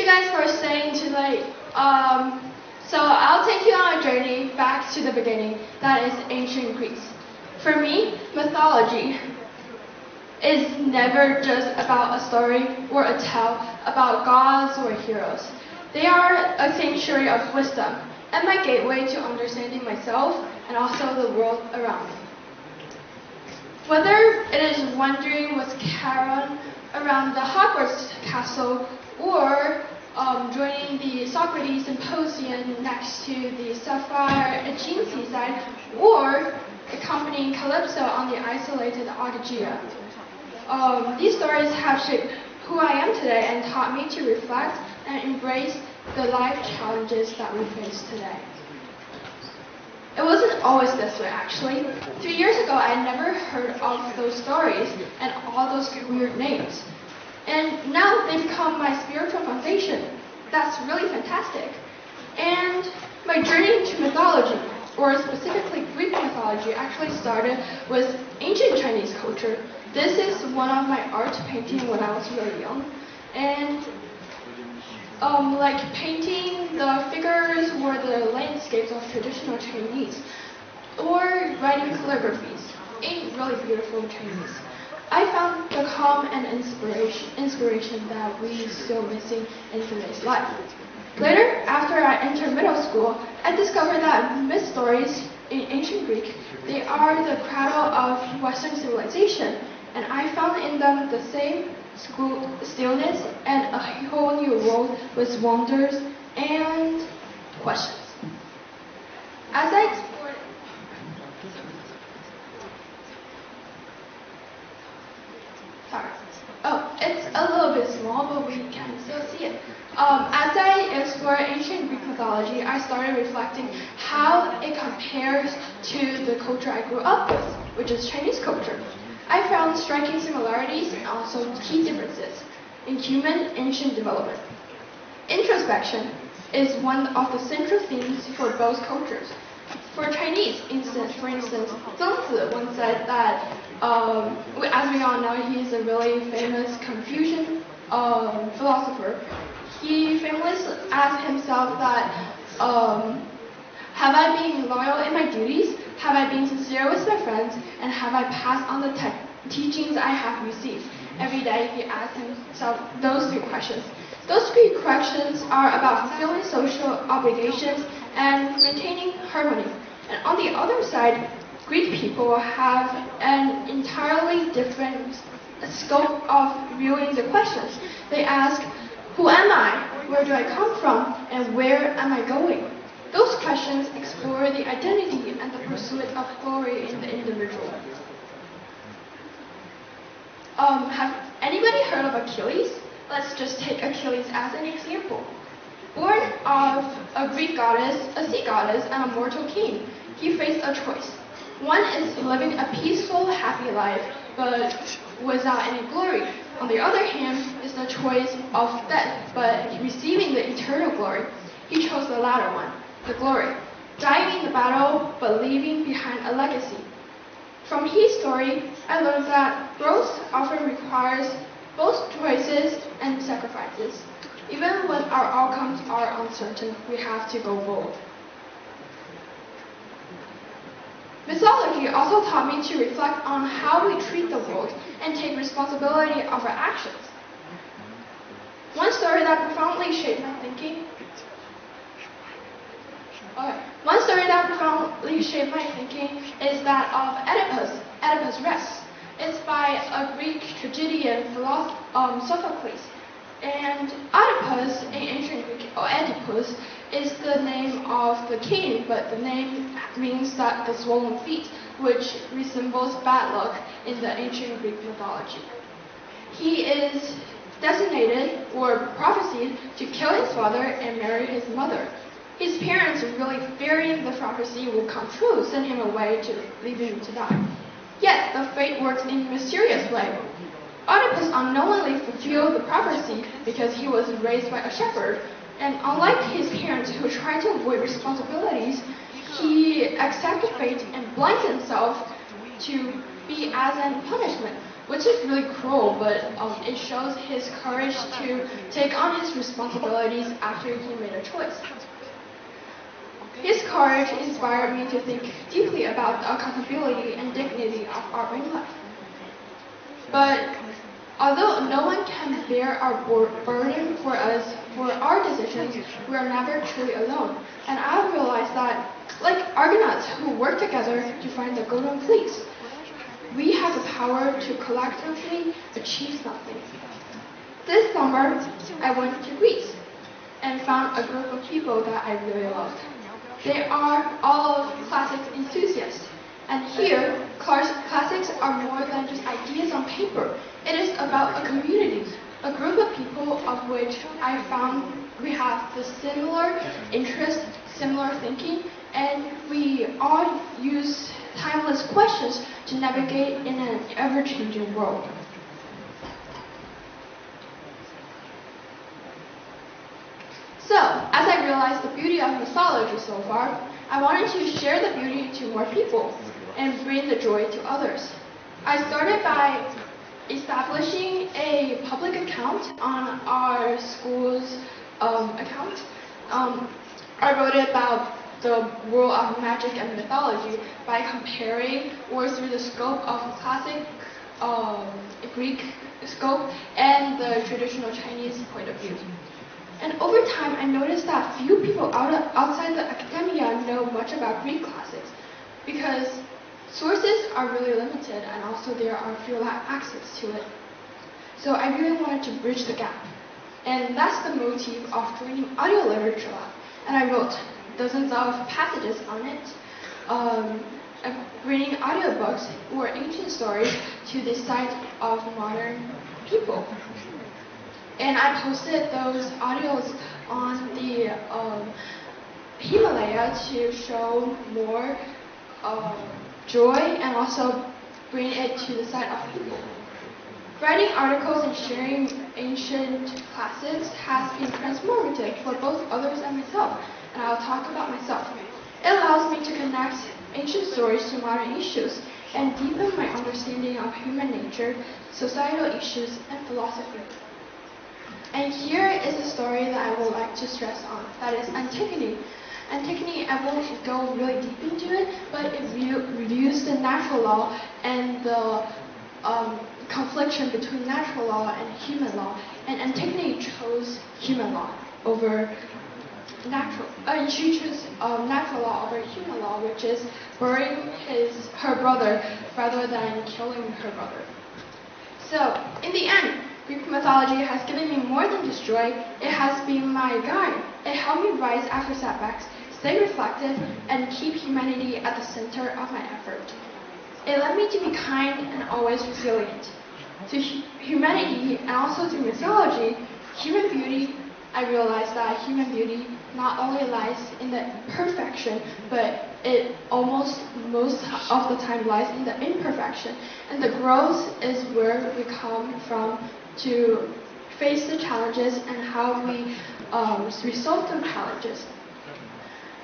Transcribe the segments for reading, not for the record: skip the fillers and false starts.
you guys for staying too late. So I'll take you on a journey back to the beginning, that is ancient Greece. For me, mythology is never just about a story or a tale about gods or heroes. They are a sanctuary of wisdom and my gateway to understanding myself and also the world around me. Whether it is wandering with Charon around the Hogwarts castle or joining the Socrates Symposium next to the Sapphire Aegean seaside, or accompanying Calypso on the isolated Argelia. These stories have shaped who I am today and taught me to reflect and embrace the life challenges that we face today. It wasn't always this way, actually. 3 years ago, I never heard of those stories and all those weird names. And now they've become my spiritual foundation. That's really fantastic. And my journey to mythology, or specifically Greek mythology, actually started with ancient Chinese culture. This is one of my art painting when I was really young. And like painting the figures or the landscapes of traditional Chinese, or writing calligraphies in really beautiful Chinese. I found the calm and inspiration that we still missing in today's life. Later, after I entered middle school, I discovered that myth stories in ancient Greek, they are the cradle of Western civilization, and I found in them the same stillness and a whole new world with wonders and questions. As I explored, it's a little bit small, but we can still see it. As I explored ancient Greek mythology, I started reflecting how it compares to the culture I grew up with, which is Chinese culture. I found striking similarities and also key differences in human ancient development. Introspection is one of the central themes for both cultures. For Chinese, for instance, Zhengzi once said that, as we all know, he is a really famous Confucian philosopher. He famously asked himself that, have I been loyal in my duties? Have I been sincere with my friends? And have I passed on the teachings I have received? Every day he asked himself those three questions. Those three questions are about fulfilling social obligations and maintaining harmony. And on the other side, Greek people have an entirely different scope of viewing the questions. They ask, who am I? Where do I come from? And where am I going? Those questions explore the identity and the pursuit of glory in the individual. Have anybody heard of Achilles? Let's just take Achilles as an example. Born of a Greek goddess, a sea goddess, and a mortal king, he faced a choice. One is living a peaceful, happy life, but without any glory. On the other hand, is the choice of death, but receiving the eternal glory. He chose the latter one, the glory, dying in the battle, but leaving behind a legacy. From his story, I learned that growth often requires both choices and sacrifices. Even when our outcomes are uncertain, we have to go bold. Mythology also taught me to reflect on how we treat the world and take responsibility of our actions. One story that profoundly shaped my thinking is that of Oedipus Rex. It's by a Greek tragedian Sophocles. And Oedipus, in ancient Greek, or Oedipus, is the name of the king, but the name means that the swollen feet, which resembles bad luck in the ancient Greek mythology. He is designated or prophesied to kill his father and marry his mother. His parents, really fearing the prophecy will come true, send him away to leave him to die. Yet the fate works in a mysterious way. Oedipus unknowingly fulfilled the prophecy because he was raised by a shepherd, and unlike his parents who tried to avoid responsibilities, he accepted fate and blinded himself to be as a punishment. which is really cruel, but it shows his courage to take on his responsibilities after he made a choice. His courage inspired me to think deeply about the accountability and dignity of our own life. But although no one can bear our burden for us for our decisions, we are never truly alone. And I realized that, like Argonauts who work together to find the golden fleece, we have the power to collectively achieve something. This summer, I went to Greece and found a group of people that I really loved. They are all classics enthusiasts. And here, classics are more than just ideas on paper. It is about a community, a group of people of which I found we have the similar interests, similar thinking, and we all use timeless questions to navigate in an ever-changing world. So, as I realized the beauty of mythology so far, I wanted to share the beauty to more people and bring the joy to others. I started by establishing a public account on our school's account. I wrote about the world of magic and mythology by comparing or through the scope of classic Greek scope and the traditional Chinese point of view. And over time, I noticed that few people outside the academia know much about Greek classics because sources are really limited and also there are few access to it. So I really wanted to bridge the gap. And that's the motive of joining Audio Literature Lab. And I wrote dozens of passages on it, bringing audiobooks or ancient stories to the sight of modern people. And I posted those audios on the Himalaya to show more joy and also bring it to the sight of people. Writing articles and sharing ancient classics has been transformative for both others and myself, and I'll talk about myself. It allows me to connect ancient stories to modern issues and deepen my understanding of human nature, societal issues, and philosophy. And here is a story that I would like to stress on, that is Antigone. Antigone, I won't go really deep into it, but it reviews the natural law and the confliction between natural law and human law. And Antigone chose human law over natural. She chose natural law over human law, which is burying her brother rather than killing her brother. So, in the end, Greek mythology has given me more than just joy. It has been my guide. It helped me rise after setbacks, stay reflective, and keep humanity at the center of my effort. It led me to be kind and always resilient. Through humanity and also through mythology, human beauty, I realized that human beauty not only lies in the perfection, but it almost most of the time lies in the imperfection. And the growth is where we come from to face the challenges and how we resolve those challenges.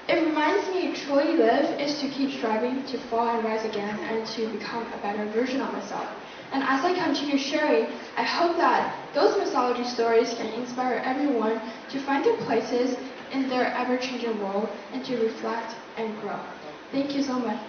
It reminds me to truly live is to keep striving to fall and rise again and to become a better version of myself. And as I continue sharing, I hope that those mythology stories can inspire everyone to find their places in their ever-changing world and to reflect and grow. Thank you so much.